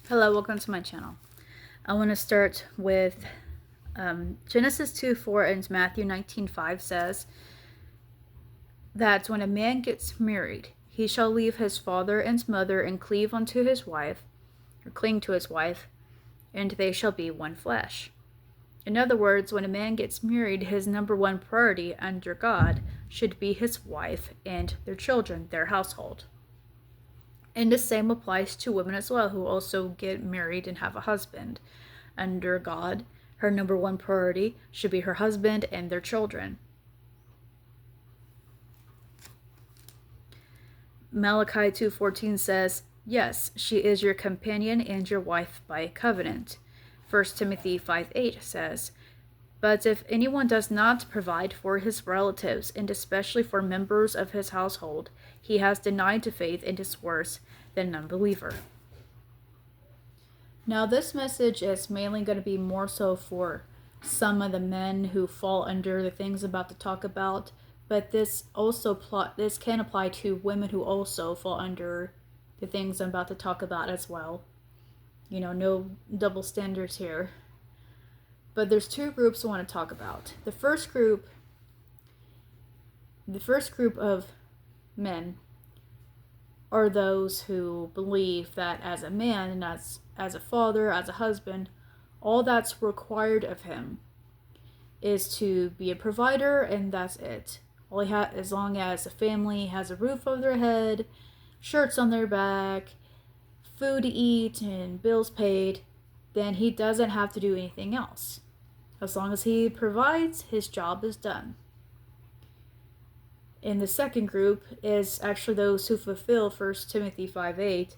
Hello, welcome to my channel. I want to start with Genesis 2:4 and Matthew 19:5 says that when a man gets married, he shall leave his father and mother and cleave unto his wife, or cling to his wife, and they shall be one flesh. In other words, when a man gets married, his number one priority under God should be his wife and their children, their household. And the same applies to women as well, who also get married and have a husband. Under God, her number one priority should be her husband and their children. Malachi 2:14 says, "Yes, she is your companion and your wife by covenant." 1 Timothy 5:8 says, "But if anyone does not provide for his relatives, and especially for members of his household, he has denied the faith and is worse than an unbeliever." Now, this message is mainly going to be more so for some of the men who fall under the things I'm about to talk about, but this can apply to women who also fall under the things I'm about to talk about as well. No double standards here. But there's two groups I want to talk about. The first group of men are those who believe that as a man and as a father, as a husband, all that's required of him is to be a provider, and that's it. As long as the family has a roof over their head, shirts on their back, food to eat, and bills paid, then he doesn't have to do anything else. As long as he provides, his job is done. And the second group is actually those who fulfill 1 Timothy 5:8,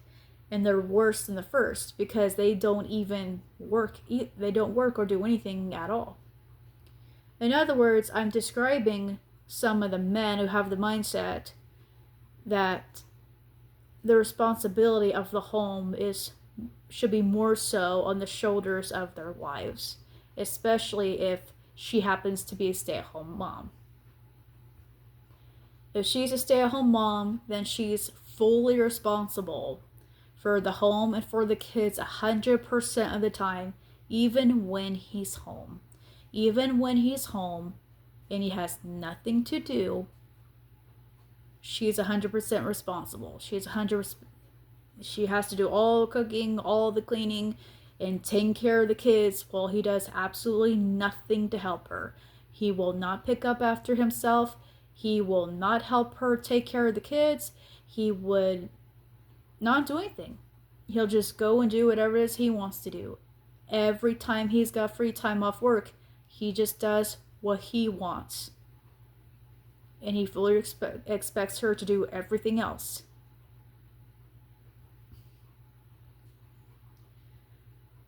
and they're worse than the first because they don't even work. They don't work or do anything at all. In other words, I'm describing some of the men who have the mindset that the responsibility of the home should be more so on the shoulders of their wives, especially if she happens to be a stay-at-home mom. If she's a stay-at-home mom, then she's fully responsible for the home and for the kids 100% of the time, even when he's home. Even when he's home and he has nothing to do, she's 100% responsible. She has to do all the cooking, all the cleaning, and taking care of the kids while he does absolutely nothing to help her. He will not pick up after himself. He will not help her take care of the kids. He would not do anything. He'll just go and do whatever it is he wants to do. Every time he's got free time off work, he just does what he wants. And he fully expects her to do everything else.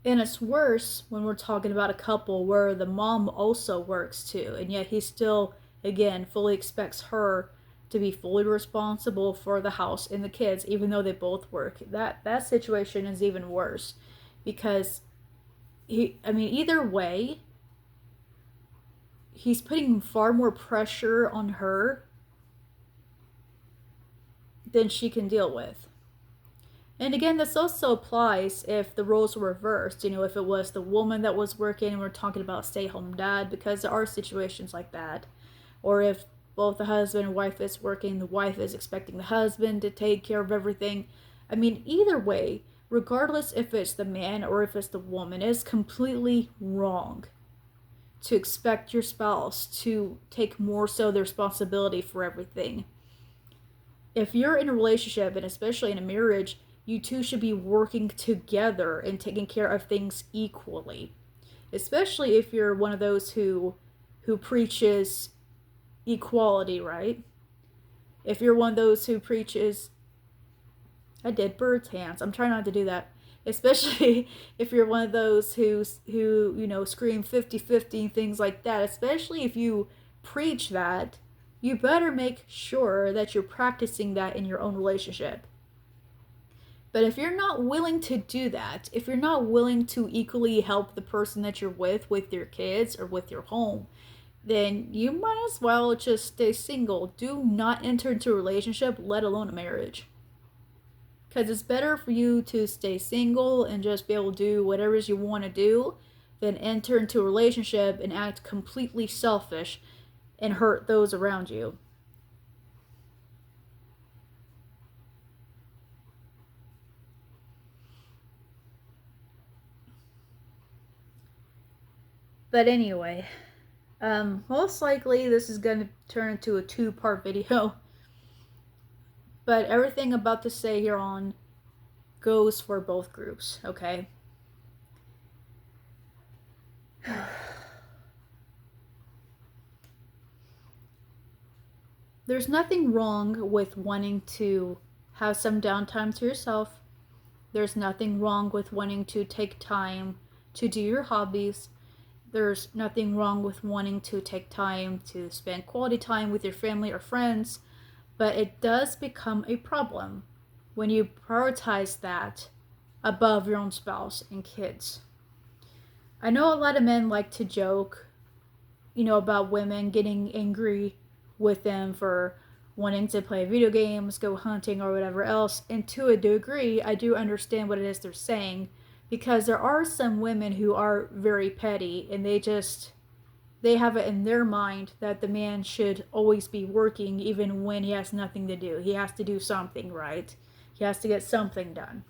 And it's worse when we're talking about a couple where the mom also works too, and yet he still, again, fully expects her to be fully responsible for the house and the kids, even though they both work. That situation is even worse because either way, he's putting far more pressure on her than she can deal with. And again, this also applies if the roles were reversed. If it was the woman that was working and we're talking about stay-home dad, because there are situations like that. Or if both the husband and wife is working, the wife is expecting the husband to take care of everything. Either way, regardless if it's the man or if it's the woman, it is completely wrong to expect your spouse to take more so the responsibility for everything. If you're in a relationship, and especially in a marriage, you two should be working together and taking care of things equally. Especially if you're one of those who preaches equality, right? If you're one of those who preaches, I did bird's hands. I'm trying not to do that. Especially if you're one of those who scream 50-50 things like that. Especially if you preach that, you better make sure that you're practicing that in your own relationship. But if you're not willing to do that, if you're not willing to equally help the person that you're with your kids or with your home, then you might as well just stay single. Do not enter into a relationship, let alone a marriage. Because it's better for you to stay single and just be able to do whatever it is you want to do than enter into a relationship and act completely selfish and hurt those around you. But anyway, most likely this is going to turn into a 2-part video. But everything I'm about to say here on goes for both groups, okay? There's nothing wrong with wanting to have some downtime to yourself. There's nothing wrong with wanting to take time to do your hobbies. There's nothing wrong with wanting to take time to spend quality time with your family or friends. But it does become a problem when you prioritize that above your own spouse and kids. I know a lot of men like to joke, about women getting angry with them for wanting to play video games, go hunting, or whatever else. And to a degree, I do understand what it is they're saying, because there are some women who are very petty and they have it in their mind that the man should always be working even when he has nothing to do. He has to do something, right? He has to get something done.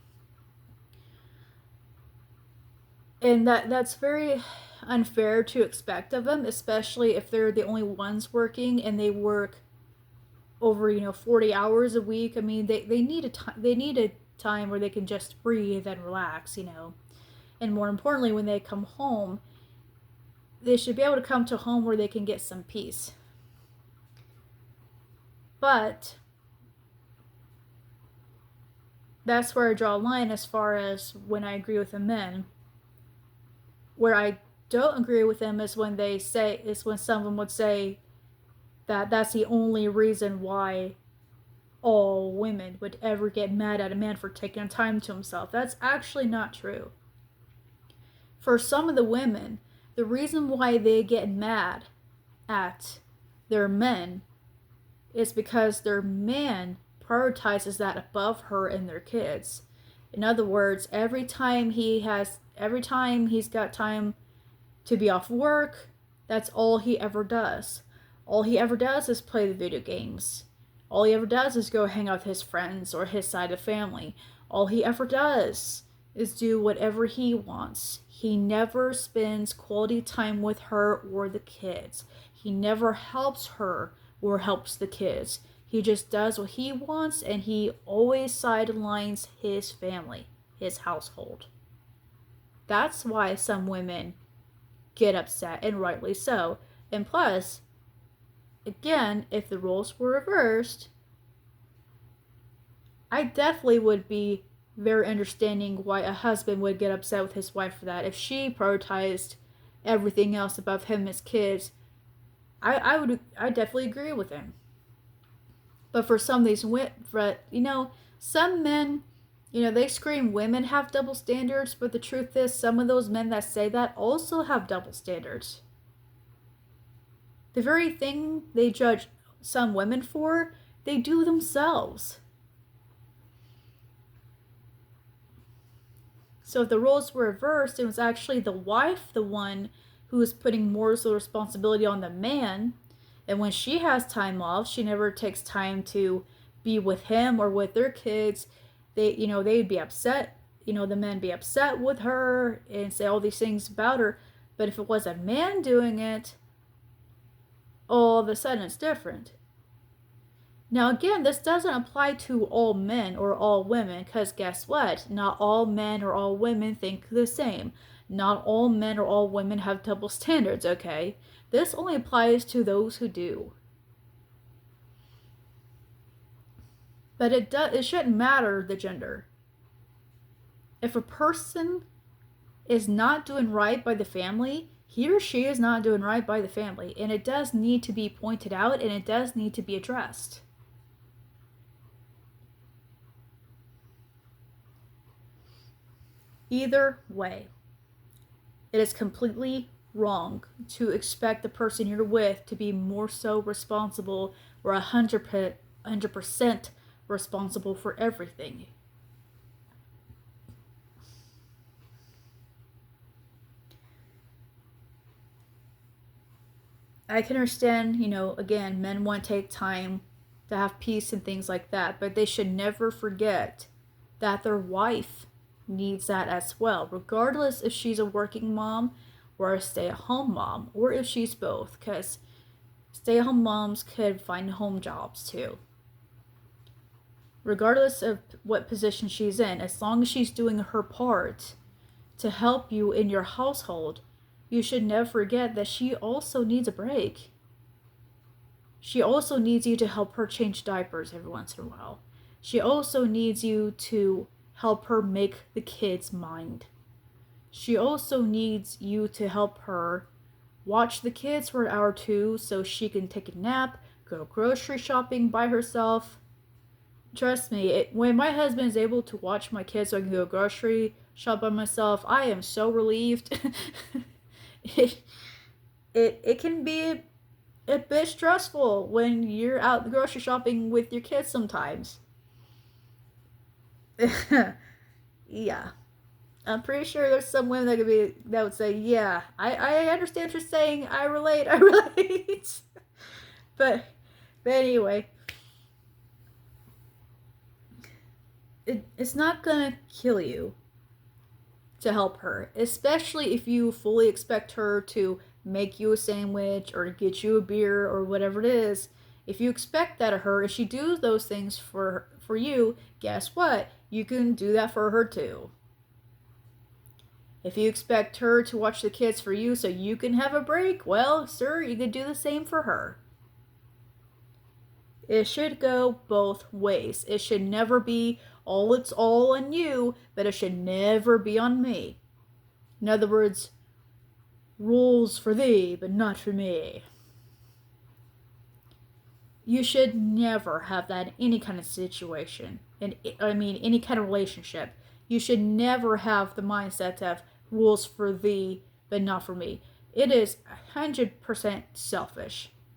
And that's very unfair to expect of them, especially if they're the only ones working and they work over 40 hours a week. I mean, they need a time where they can just breathe and relax. And more importantly, when they come home, they should be able to come to home where they can get some peace. But that's where I draw a line as far as when I agree with the men. Where I don't agree with them is when some of them would say that that's the only reason why all women would ever get mad at a man for taking time to himself. That's actually not true. For some of the women, the reason why they get mad at their men is because their man prioritizes that above her and their kids. In other words, every time he's got time to be off work, that's all he ever does. All he ever does is play the video games. All he ever does is go hang out with his friends or his side of family. All he ever does is do whatever he wants. He never spends quality time with her or the kids. He never helps her or helps the kids. He just does what he wants, and he always sidelines his family, his household. That's why some women get upset, and rightly so. And plus, again, if the roles were reversed, I definitely would be very understanding why a husband would get upset with his wife for that. If she prioritized everything else above him and his kids, I definitely agree with him. But for some of these some men, they scream women have double standards, but the truth is some of those men that say that also have double standards. The very thing they judge some women for, they do themselves. So if the roles were reversed, it was actually the wife, the one who was putting more of the responsibility on the man. And when she has time off, she never takes time to be with him or with their kids. They'd be upset. The men be upset with her and say all these things about her. But if it was a man doing it, all of a sudden it's different. Now again, this doesn't apply to all men or all women, because guess what? Not all men or all women think the same. Not all men or all women have double standards, okay? This only applies to those who do. But it shouldn't matter the gender. If a person is not doing right by the family, he or she is not doing right by the family, and it does need to be pointed out, and it does need to be addressed. Either way, it is completely wrong to expect the person you're with to be more so responsible or 100% responsible for everything. I can understand, again, men want to take time to have peace and things like that, but they should never forget that their wife needs that as well, regardless if she's a working mom or a stay at home mom, or if she's both, because stay at home moms could find home jobs too. Regardless of what position she's in, as long as she's doing her part to help you in your household, you should never forget that she also needs a break. She also needs you to help her change diapers every once in a while. She also needs you to help her make the kids' mind. She also needs you to help her watch the kids for an hour or two so she can take a nap, go grocery shopping by herself. Trust me, when my husband is able to watch my kids so I can go grocery shop by myself, I am so relieved. it, it can be a bit stressful when you're out grocery shopping with your kids sometimes. Yeah. I'm pretty sure there's some women that would say, yeah, I understand what you're saying. I relate. I relate. but but anyway, it's not gonna kill you to help her, especially if you fully expect her to make you a sandwich or get you a beer or whatever it is. If you expect that of her, if she does those things for you, guess what? You can do that for her too. If you expect her to watch the kids for you so you can have a break, well, sir, you could do the same for her. It should go both ways. It should never be, it's all on you, but it should never be on me. In other words, rules for thee, but not for me. You should never have that in any kind of situation. Any kind of relationship. You should never have the mindset of rules for thee, but not for me. It is 100% selfish.